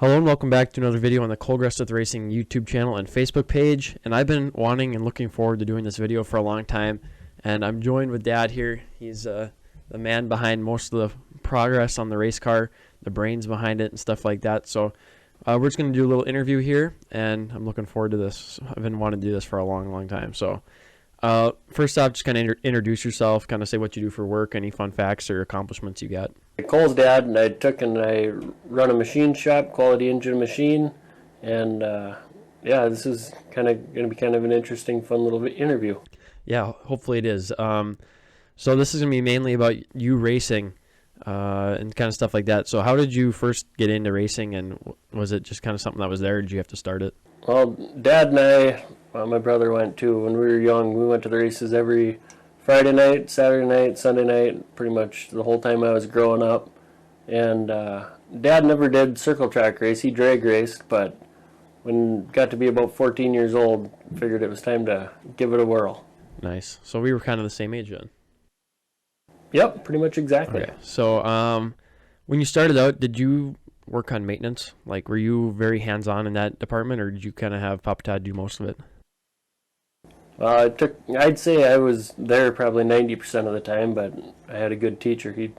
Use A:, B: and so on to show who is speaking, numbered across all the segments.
A: Hello and welcome back to another video on the Matt Greseth Racing YouTube channel and Facebook page. And I've been wanting and looking forward to doing this video for a long time. And I'm joined with Dad here. He's the man behind most of the progress on the race car, the brains behind it and stuff like that. So we're just going to do a little interview here, and I'm looking forward to this. I've been wanting to do this for a long time. So first off, just kind of introduce yourself, kind of say what you do for work, any fun facts or accomplishments you got.
B: Cole's dad, and I run a machine shop, quality engine machine, and yeah, this is kind of going to be kind of an interesting, fun little interview.
A: Yeah, hopefully it is. So this is going to be mainly about you racing and kind of stuff like that. So how did you first get into racing, and was it just kind of something that was there, or did you have to start it?
B: Well, Dad and I, my brother went too. When we were young, we went to the races every Friday night, Saturday night, Sunday night, pretty much the whole time I was growing up. And Dad never did circle track race. He drag raced, but when got to be about 14 years old, figured it was time to give it a whirl.
A: Nice. So we were kind of the same age then.
B: Yep, pretty much exactly.
A: Okay. So when you started out, did you work on maintenance? Like, were you very hands-on in that department, or did you kind of have Papa Todd do most of it?
B: I'd say I was there probably 90% of the time, but I had a good teacher. He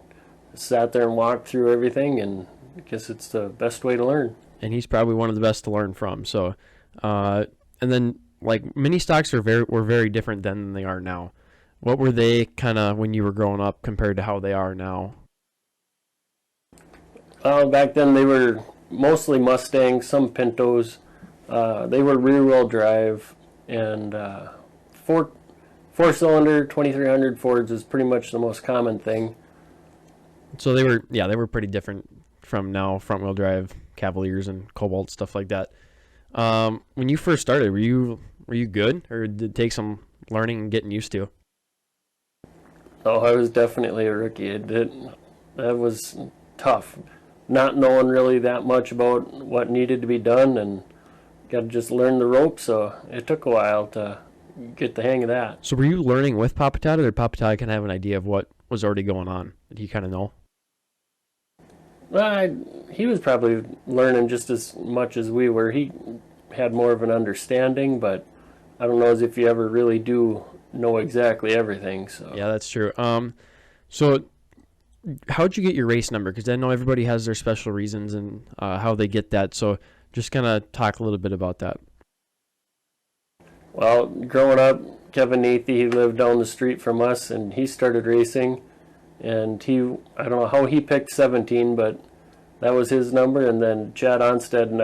B: sat there and walked through everything, and I guess it's the best way to learn.
A: And he's probably one of the best to learn from. So, and then like mini stocks were very different then than they are now. What were they kind of when you were growing up compared to how they are now?
B: Back then they were mostly Mustangs, some Pintos. They were rear-wheel drive, and four-cylinder 2300 Fords is pretty much the most common thing.
A: So they were pretty different from now, front-wheel drive Cavaliers and Cobalt, stuff like that. When you first started, were you good, or did it take some learning and getting used to?
B: Oh, I was definitely a rookie. That was tough, not knowing really that much about what needed to be done, and got to just learn the ropes. So it took a while to get the hang of that.
A: So were you learning with Papa Todd, or did Papa Todd kind of have an idea of what was already going on? Did he kind of know?
B: He was probably learning just as much as we were. He had more of an understanding, but I don't know as if you ever really do know exactly everything. So
A: yeah, that's true. So how'd you get your race number? Because I know everybody has their special reasons and how they get that. So just kind of talk a little bit about that.
B: Well, growing up, Kevin Nathy, he lived down the street from us, and he started racing. And I don't know how he picked 17, but that was his number. And then Chad Onstead and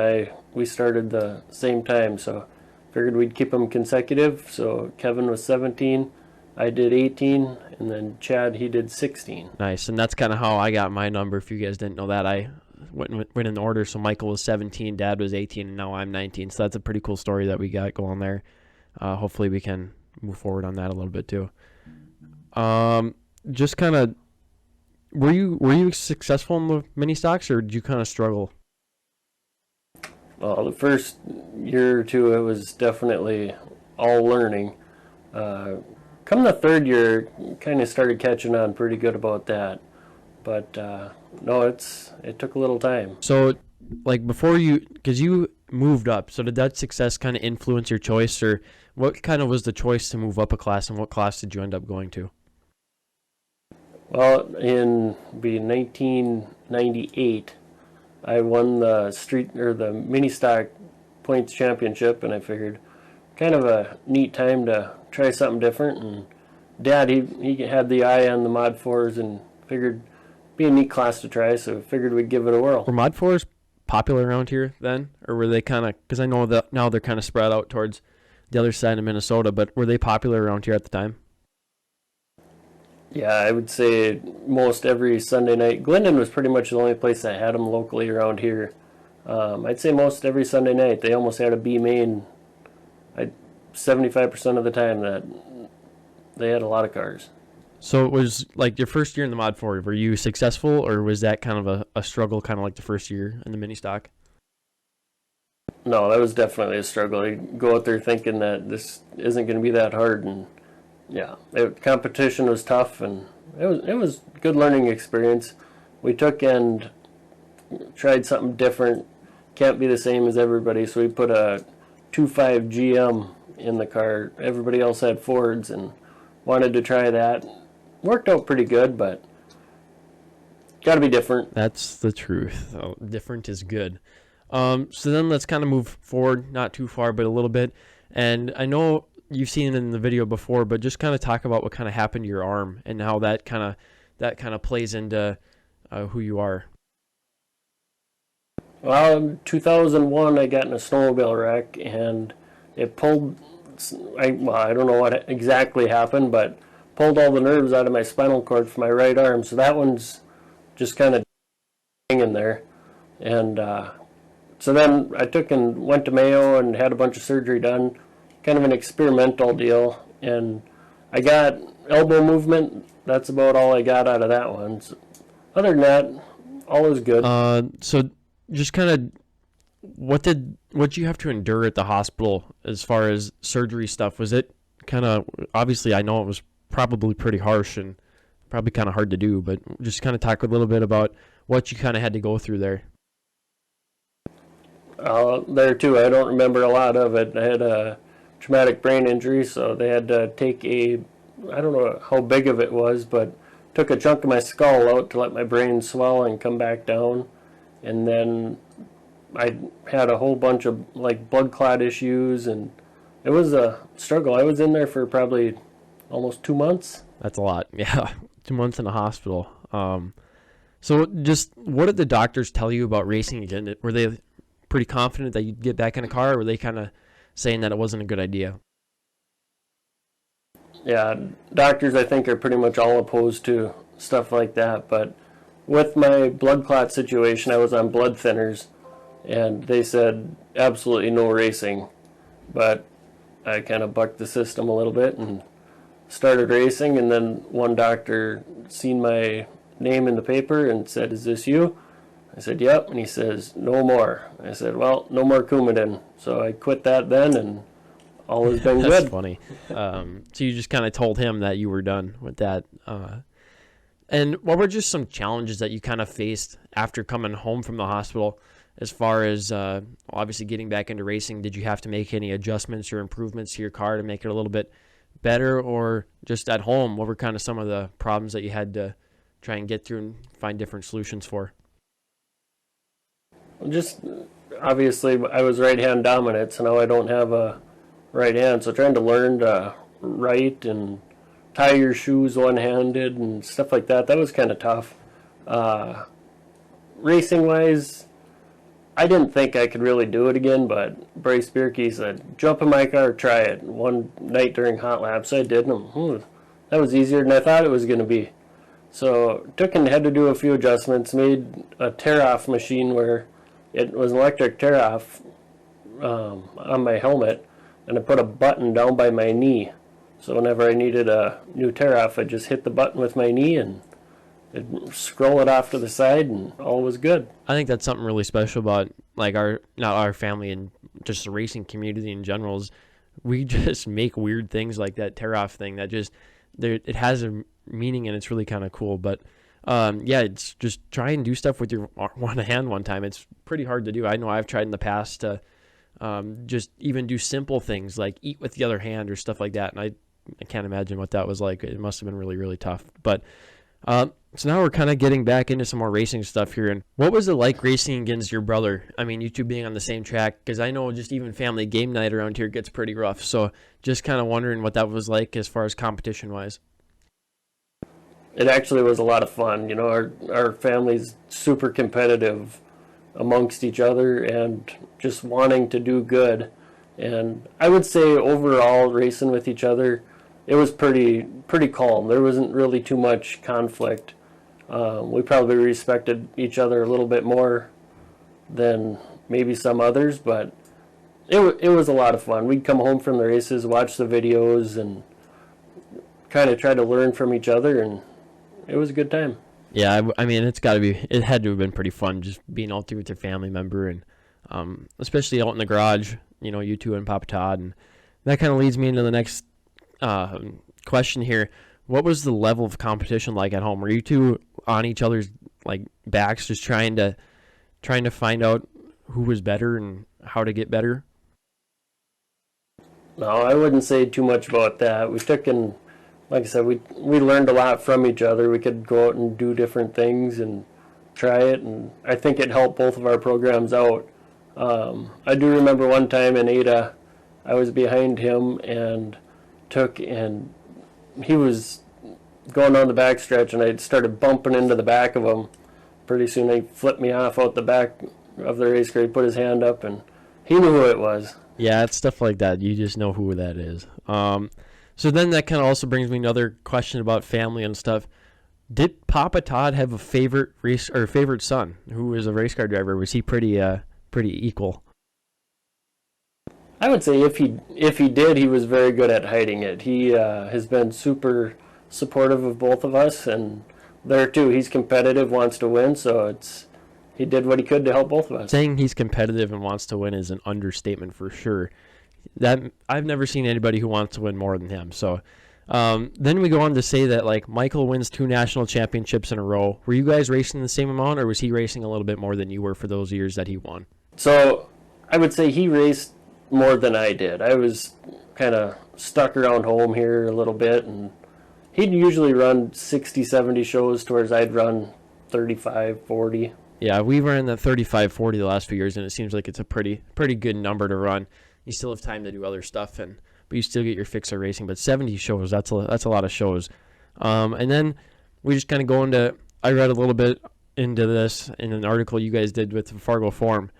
B: we started the same time, so figured we'd keep them consecutive. So Kevin was 17, I did 18, and then Chad, he did 16.
A: Nice, and that's kind of how I got my number. If you guys didn't know that, I went in order. So Michael was 17, Dad was 18, and now I'm 19. So that's a pretty cool story that we got going there. Hopefully we can move forward on that a little bit too. Just kind of, were you successful in the mini stocks, or did you kind of struggle?
B: Well, the first year or two, it was definitely all learning. Come the third year, kind of started catching on pretty good about that. But no, it took a little time.
A: So, like because you moved up, so did that success kind of influence your choice, or what kind of was the choice to move up a class, and what class did you end up going to?
B: Well, in 1998, I won the mini stock points championship, and I figured kind of a neat time to try something different. And Dad, he had the eye on the Mod 4s and figured it'd be a neat class to try, so figured we'd give it a whirl.
A: Were Mod 4s popular around here then, or were they kind of, because I know that now they're kind of spread out towards the other side of Minnesota, but were they popular around here at the time?
B: Yeah, I would say most every Sunday night. Glendon was pretty much the only place that had them locally around here. I'd say most every Sunday night they almost had a B main. 75% of the time that they had a lot of cars.
A: So it was like your first year in the Mod 4. Were you successful, or was that kind of a struggle, kind of like the first year in the mini stock?
B: No, that was definitely a struggle. You go out there thinking that this isn't going to be that hard, and yeah, competition was tough, and it was a good learning experience. We took and tried something different, can't be the same as everybody, so we put a 2.5 GM in the car. Everybody else had Fords and wanted to try that. Worked out pretty good, but got to be different.
A: That's the truth. Oh, different is good. So then let's kind of move forward, not too far, but a little bit. And I know you've seen it in the video before, but just kind of talk about what kind of happened to your arm and how that kind of plays into who you are.
B: Well, in 2001, I got in a snowmobile wreck, and it pulled, I don't know what exactly happened, but pulled all the nerves out of my spinal cord for my right arm. So that one's just kind of hanging there. And so then I took and went to Mayo and had a bunch of surgery done, kind of an experimental deal. And I got elbow movement. That's about all I got out of that one. So other than that, all is good.
A: So just kind of what you have to endure at the hospital as far as surgery stuff? Was it kind of, obviously I know it was probably pretty harsh and probably kind of hard to do, but just kind of talk a little bit about what you kind of had to go through there.
B: There too, I don't remember a lot of it. I had a traumatic brain injury, so they had to take I don't know how big of it was, but took a chunk of my skull out to let my brain swell and come back down. And then I had a whole bunch of like blood clot issues, and it was a struggle. I was in there for probably almost 2 months.
A: That's a lot. Yeah. 2 months in the hospital. So just what did the doctors tell you about racing again? Were they pretty confident that you'd get back in a car, or were they kind of saying that it wasn't a good idea?
B: Yeah, doctors I think are pretty much all opposed to stuff like that, but with my blood clot situation, I was on blood thinners, and they said absolutely no racing. But I kind of bucked the system a little bit and started racing, and then one doctor seen my name in the paper and said, "Is this you?" I said, "Yep," and he says, "No more." I said, "Well, no more Coumadin." So I quit that then, and all has been good.
A: That's funny. So you just kind of told him that you were done with that. And what were just some challenges that you kind of faced after coming home from the hospital as far as obviously getting back into racing? Did you have to make any adjustments or improvements to your car to make it a little bit better, or just at home, what were kind of some of the problems that you had to try and get through and find different solutions for?
B: Just obviously I was right hand dominant, so now I don't have a right hand, so trying to learn to write and tie your shoes one-handed and stuff like that, that was kind of tough. Racing wise, I didn't think I could really do it again, but Bryce Bierke said, "Jump in my car, try it." One night during hot laps I did, and that was easier than I thought it was going to be. So took and had to do a few adjustments, made a tear-off machine where it was an electric tear-off on my helmet, and I put a button down by my knee. So whenever I needed a new tear-off, I just hit the button with my knee and it'd scroll it off to the side, and all was good.
A: I think that's something really special about like not our family and just the racing community in general is we just make weird things like that tear-off thing that just it has a meaning and it's really kind of cool. But yeah, it's just try and do stuff with your one hand one time. It's pretty hard to do. I know I've tried in the past to just even do simple things like eat with the other hand or stuff like that, and I can't imagine what that was like. It must have been really, really tough. But so now we're kind of getting back into some more racing stuff here. And what was it like racing against your brother? I mean, you two being on the same track, because I know just even family game night around here gets pretty rough. So just kind of wondering what that was like as far as competition-wise.
B: It actually was a lot of fun. You know, our family's super competitive amongst each other and just wanting to do good. And I would say overall racing with each other, it was pretty calm. There wasn't really too much conflict. We probably respected each other a little bit more than maybe some others, but it was a lot of fun. We'd come home from the races, watch the videos, and kind of try to learn from each other, and it was a good time.
A: Yeah, I mean, it had to have been pretty fun just being out there with your family member, and especially out in the garage, you know, you two and Papa Todd. And that kind of leads me into the next question here. What was the level of competition like at home? Were you two on each other's like backs, just trying to find out who was better and how to get better?
B: No, I wouldn't say too much about that. We took in, like I said, we learned a lot from each other. We could go out and do different things and try it, and I think it helped both of our programs out. I do remember one time in Ada, I was behind him and he was going on the backstretch, and I started bumping into the back of him. Pretty soon he flipped me off out the back of the race car. He put his hand up, and he knew who it was.
A: Yeah, it's stuff like that. You just know who that is. So then that kind of also brings me another question about family and stuff. Did Papa Todd have a favorite race or favorite son who was a race car driver? Was he pretty equal?
B: I would say if he did, he was very good at hiding it. He has been super supportive of both of us, and there too, he's competitive, wants to win, so he did what he could to help both of us.
A: Saying he's competitive and wants to win is an understatement for sure. That I've never seen anybody who wants to win more than him. So then we go on to say that like Michael wins 2 national championships in a row. Were you guys racing the same amount, or was he racing a little bit more than you were for those years that he won?
B: So I would say he raced more than I did. I was kind of stuck around home here a little bit, and he'd usually run 60, 70 shows, towards I'd run 35, 40.
A: Yeah, we ran the 35, 40 the last few years, and it seems like it's a pretty good number to run. You still have time to do other stuff, but you still get your fix of racing. But 70 shows, that's a lot of shows. And then we just kind of go into, I read a little bit into this in an article you guys did with the Fargo Forum,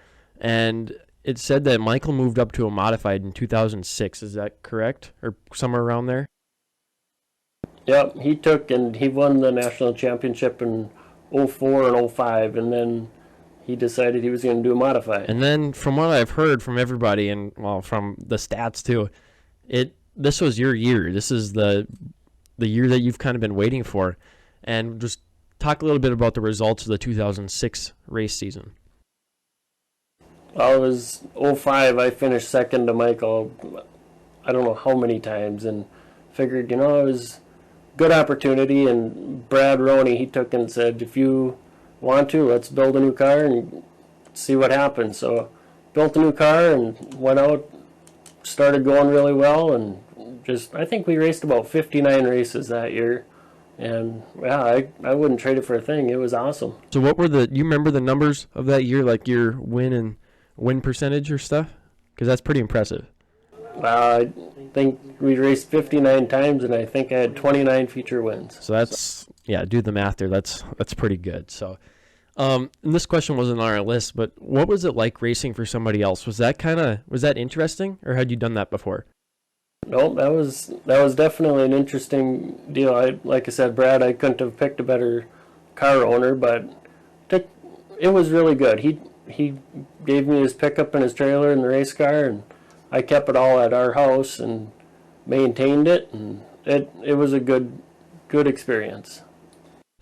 A: and it said that Michael moved up to a modified in 2006. Is that correct? Or somewhere around there?
B: Yep, he won the national championship in 04 and 05, and then he decided he was going to do a modified.
A: And then from what I've heard from everybody, and well, from the stats too, this was your year. This is the year that you've kind of been waiting for. And just talk a little bit about the results of the 2006 race season.
B: Well, it was 05. I finished second to Michael, I don't know how many times, and figured, it was a good opportunity. And Brad Roney, he took and said, if you want to, let's build a new car and see what happens. So built a new car and went out, started going really well, and I think we raced about 59 races that year. And yeah, I wouldn't trade it for a thing. It was awesome.
A: So what were you remember the numbers of that year, like your win percentage or stuff? Because that's pretty impressive.
B: I think we raced 59 times, and I think I had 29 feature wins.
A: So that's, yeah, do the math there. That's pretty good. So, and this question wasn't on our list, but what was it like racing for somebody else? Was that interesting, or had you done that before?
B: No, that was definitely an interesting deal. Like I said, Brad, I couldn't have picked a better car owner, but it was really good. He gave me his pickup and his trailer and the race car, and I kept it all at our house and maintained it, and it was a good experience.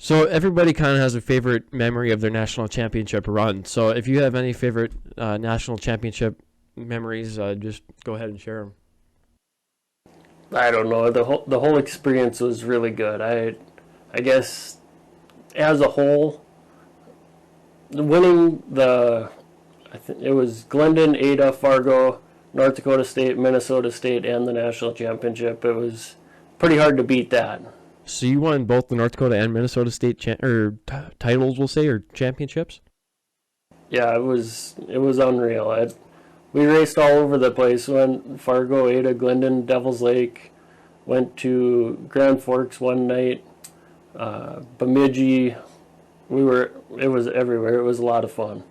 A: So everybody kind of has a favorite memory of their national championship run. So if you have any favorite national championship memories, just go ahead and share them.
B: I don't know. The whole experience was really good. I guess as a whole, winning it was Glendon, Ada, Fargo, North Dakota State, Minnesota State, and the national championship. It was pretty hard to beat that.
A: So you won both the North Dakota and Minnesota State titles, we'll say, or championships?
B: Yeah, it was unreal. We raced all over the place. Went Fargo, Ada, Glendon, Devil's Lake. Went to Grand Forks one night. Bemidji. It was everywhere. It was a lot of fun.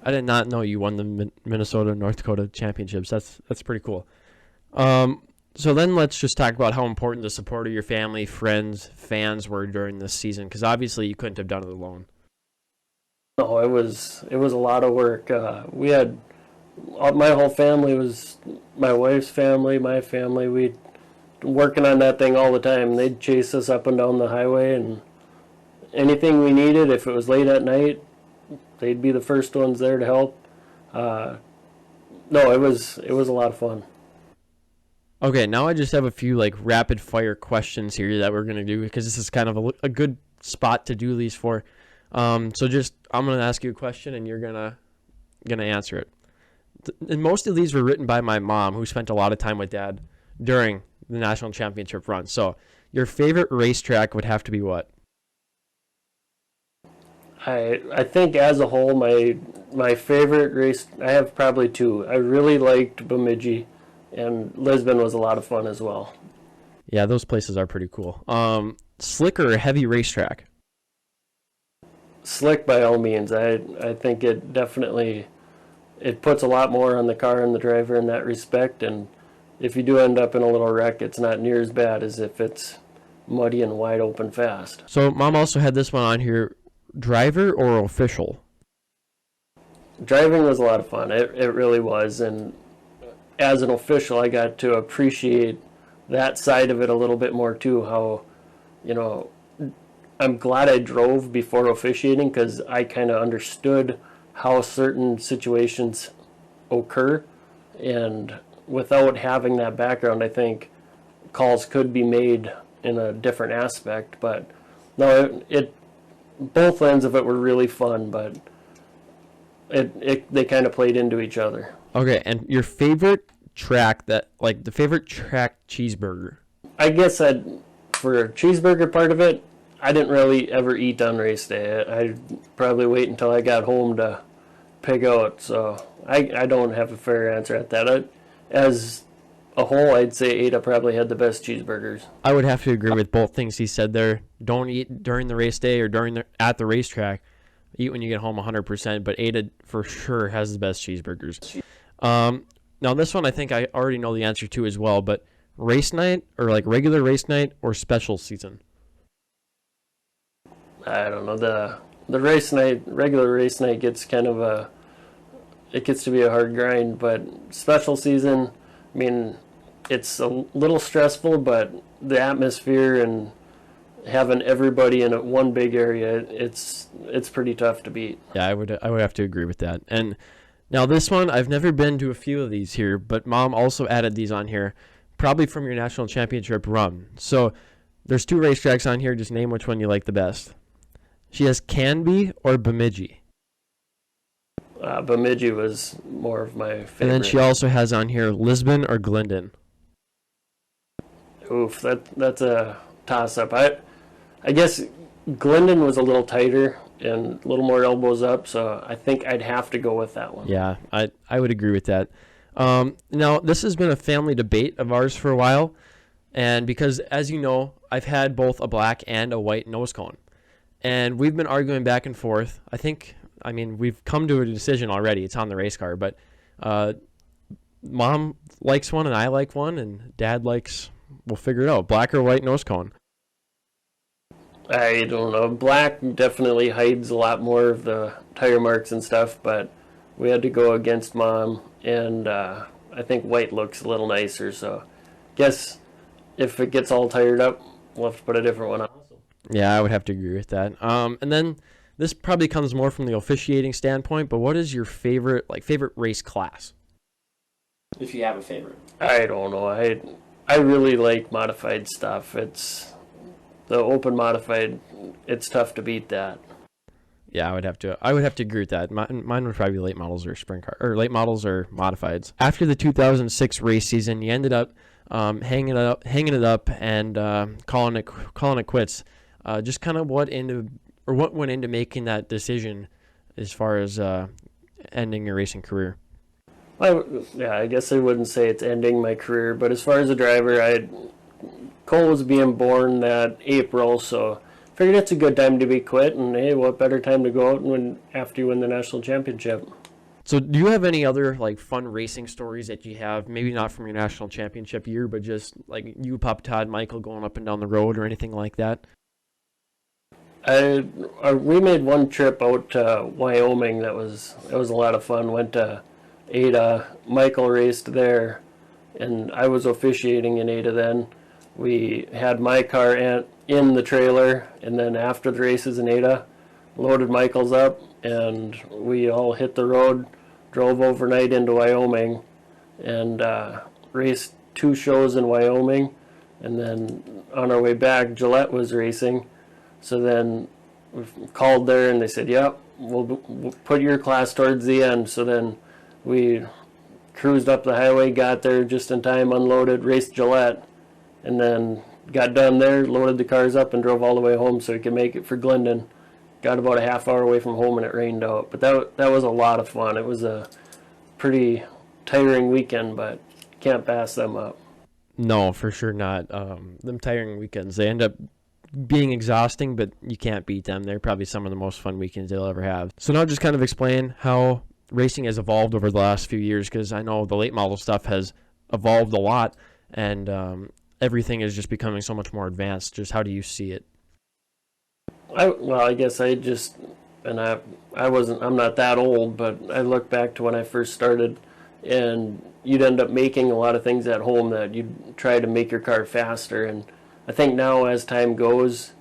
A: I did not know you won the Minnesota North Dakota championships. That's pretty cool. So then let's just talk about how important the support of your family, friends, fans were during this season, because obviously you couldn't have done it alone.
B: No, it was a lot of work. We had my whole family was my wife's family, my family. We working on that thing all the time. They'd chase us up and down the highway, and anything we needed, if it was late at night, they'd be the first ones there to help. No, it was a lot of fun.
A: Okay, now I just have a few rapid fire questions here that we're gonna do, because this is kind of a good spot to do these for. So I'm gonna ask you a question, and you're gonna going to answer it. And most of these were written by my mom, who spent a lot of time with Dad during the national championship run. So your favorite racetrack would have to be what?
B: I think as a whole, my favorite race, I have probably two. I really liked Bemidji, and Lisbon was a lot of fun as well.
A: Yeah, those places are pretty cool. Slick or heavy racetrack?
B: Slick by all means. I think it definitely, it puts a lot more on the car and the driver in that respect, and if you do end up in a little wreck, it's not near as bad as if it's muddy and wide open fast.
A: So Mom also had this one on here, driver or official?
B: Driving was a lot of fun. It really was, and as an official, I got to appreciate that side of it a little bit more too. How, you know, I'm glad I drove before officiating because I kind of understood how certain situations occur, and without having that background, I think calls could be made in a different aspect. But no, it both ends of it were really fun, but they kind of played into each other.
A: Okay, and your favorite track the favorite track cheeseburger?
B: I guess for cheeseburger part of it, I didn't really ever eat on race day. I'd probably wait until I got home to pick out, so I don't have a fair answer at that. As a whole, I'd say Ada probably had the best cheeseburgers.
A: I would have to agree with both things he said there. Don't eat during the race day or at the racetrack. Eat when you get home 100%, but Ada for sure has the best cheeseburgers. Now this one I think I already know the answer to as well, but race night or like regular race night or special season?
B: I don't know. The race night, regular race night gets it gets to be a hard grind, but special season, I mean, it's a little stressful, but the atmosphere and having everybody in one big area, it's pretty tough to beat.
A: Yeah, I would have to agree with that. And now this one, I've never been to a few of these here, but Mom also added these on here, probably from your national championship run. So there's two racetracks on here. Just name which one you like the best. She has Canby or Bemidji.
B: Bemidji was more of my favorite.
A: And then she also has on here Lisbon or Glendon.
B: Oof, that's a toss-up. I guess Glendon was a little tighter and a little more elbows up, so I think I'd have to go with that one.
A: Yeah, I would agree with that. Now, this has been a family debate of ours for a while, and because, as you know, I've had both a black and a white nose cone, and we've been arguing back and forth. I mean, we've come to a decision already. It's on the race car, but Mom likes one and I like one, and Dad likes, we'll figure it out, black or white nose cone.
B: I don't know. Black definitely hides a lot more of the tire marks and stuff, but we had to go against Mom, and I think white looks a little nicer, so guess if it gets all tired up, we'll have to put a different one on.
A: Yeah, I would have to agree with that. And then this probably comes more from the officiating standpoint, but what is your favorite race class?
C: If you have a favorite.
B: I don't know. I really like modified stuff. The open modified, it's tough to beat that.
A: Yeah, I would have to agree with that. Mine would probably be late models or sprint car, or late models or modifieds. After the 2006 race season, you ended up hanging it up and calling it quits. Just kind of what went into making that decision as far as ending your racing career?
B: I guess I wouldn't say it's ending my career, but as far as a driver, Cole was being born that April, so figured it's a good time to be quit, and hey, what better time to go out after you win the national championship.
A: So do you have any other fun racing stories that you have, maybe not from your national championship year, but just like you, Pop Todd, Michael going up and down the road or anything like that?
B: We made one trip out to Wyoming. It was a lot of fun. Went to Ada. Michael raced there, and I was officiating in Ada then. We had my car in the trailer, and then after the races in Ada, loaded Michael's up, and we all hit the road, drove overnight into Wyoming, and raced 2 shows in Wyoming, and then on our way back, Gillette was racing. So then we called there, and they said, yep, we'll put your class towards the end. So then we cruised up the highway, got there just in time, unloaded, raced Gillette, and then got done there, loaded the cars up, and drove all the way home so we could make it for Glendon. Got about a half hour away from home and it rained out. But that was a lot of fun. It was a pretty tiring weekend, but can't pass them up.
A: No, for sure not. Them tiring weekends, they end up being exhausting, but you can't beat them. They're probably some of the most fun weekends you'll ever have. So now just kind of explain how racing has evolved over the last few years, because I know the late model stuff has evolved a lot, and everything is just becoming so much more advanced. Just how do you see it?
B: I guess I'm not that old, but I look back to when I first started, and you'd end up making a lot of things at home that you'd try to make your car faster. And I think now as time goes,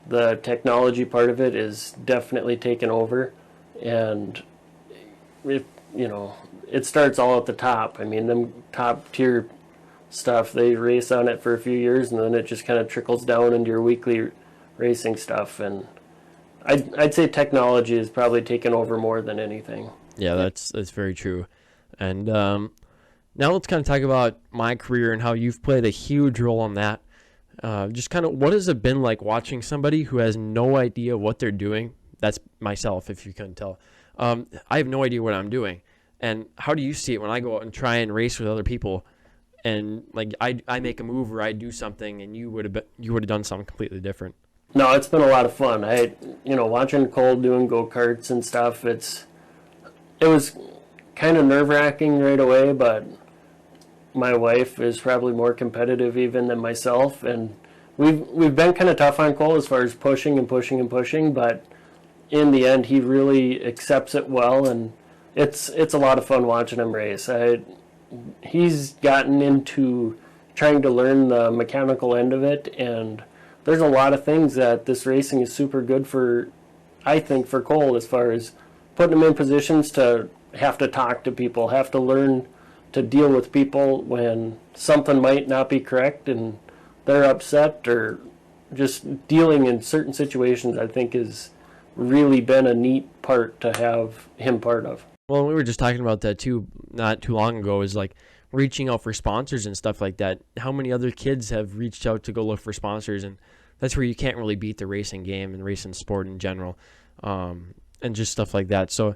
B: the technology part of it is definitely taken over, and it starts all at the top. I mean, them top tier stuff, they race on it for a few years, and then it just kind of trickles down into your weekly racing stuff. And I'd say technology has probably taken over more than anything.
A: Yeah, that's very true. And now let's kind of talk about my career and how you've played a huge role in that. Just kind of, what has it been like watching somebody who has no idea what they're doing? That's myself, if you couldn't tell. I have no idea what I'm doing. And how do you see it when I go out and try and race with other people, and like I make a move or I do something, and you would have done something completely different?
B: No, it's been a lot of fun. Watching Cole doing go-karts and stuff, it was kind of nerve-wracking right away, but my wife is probably more competitive even than myself, and we've been kind of tough on Cole as far as pushing and pushing and pushing, but in the end he really accepts it well, and it's a lot of fun watching him race. He's gotten into trying to learn the mechanical end of it, and there's a lot of things that this racing is super good for, I think, for Cole, as far as putting him in positions to have to talk to people, have to learn to deal with people when something might not be correct and they're upset, or just dealing in certain situations, I think has really been a neat part to have him part of.
A: Well, we were just talking about that too not too long ago, is like reaching out for sponsors and stuff like that. How many other kids have reached out to go look for sponsors? And that's where you can't really beat the racing game and racing sport in general, and just stuff like that. So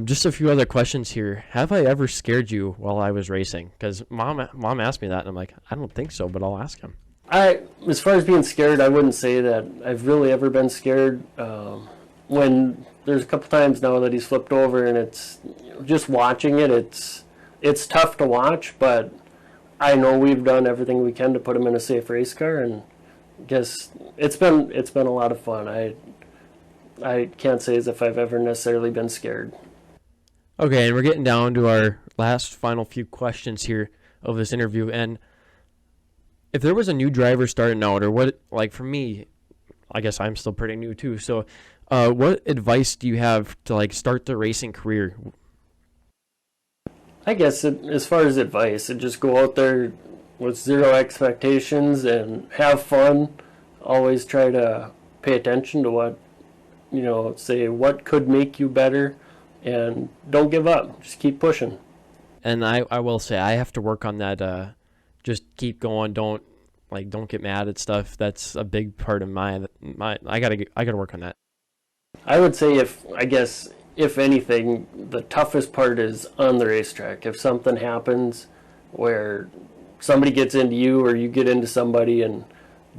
A: just a few other questions here. Have I ever scared you while I was racing? Because mom asked me that, and I'm like, I don't think so, but I'll ask him.
B: As far as being scared, I wouldn't say that I've really ever been scared. When there's a couple times now that he's flipped over, and it's just watching it, it's tough to watch, but I know we've done everything we can to put him in a safe race car, and I guess it's been a lot of fun. I can't say as if I've ever necessarily been scared.
A: Okay, and we're getting down to our last final few questions here of this interview. And if there was a new driver starting out, or what, like for me, I guess I'm still pretty new too. So what advice do you have to like start the racing career?
B: I guess as far as advice, just go out there with zero expectations and have fun. Always try to pay attention to what, say what could make you better, and don't give up. Just keep pushing.
A: And I will say I have to work on that. Just keep going. Don't get mad at stuff. That's a big part of my I gotta work on that.
B: I would say if anything, the toughest part is on the racetrack. If something happens where somebody gets into you or you get into somebody, and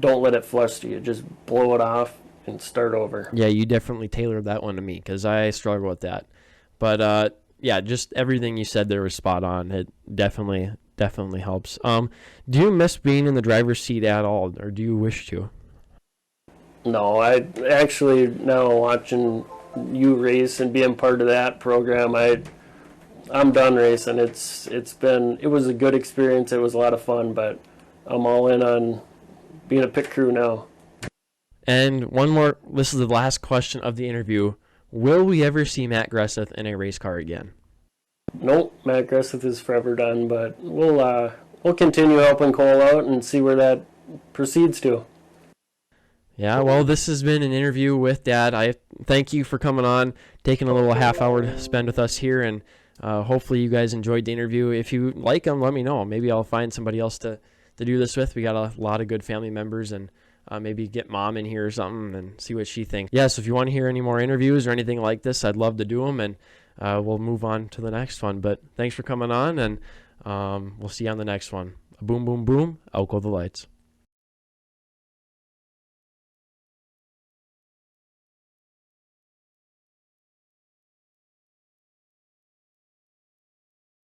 B: don't let it fluster you. Just blow it off and start over.
A: Yeah, you definitely tailored that one to me, because I struggle with that. But yeah, just everything you said there was spot on. It definitely helps. Do you miss being in the driver's seat at all, or do you wish to?
B: No, I actually, now watching you race and being part of that program, I'm done racing. It was a good experience. It was a lot of fun, but I'm all in on being a pit crew now.
A: And one more, this is the last question of the interview. Will we ever see Matt Greseth in a race car again?
B: Nope, Matt Greseth is forever done, but we'll continue helping Cole out and see where that proceeds to.
A: Yeah, well, this has been an interview with Dad. I thank you for coming on, taking a little half hour to spend with us here, and hopefully you guys enjoyed the interview. If you like him, let me know. Maybe I'll find somebody else to do this with. We got a lot of good family members, and maybe get Mom in here or something and see what she thinks. Yeah, so if you want to hear any more interviews or anything like this, I'd love to do them, and we'll move on to the next one. But thanks for coming on, and we'll see you on the next one. Boom, boom, boom. Out go the lights.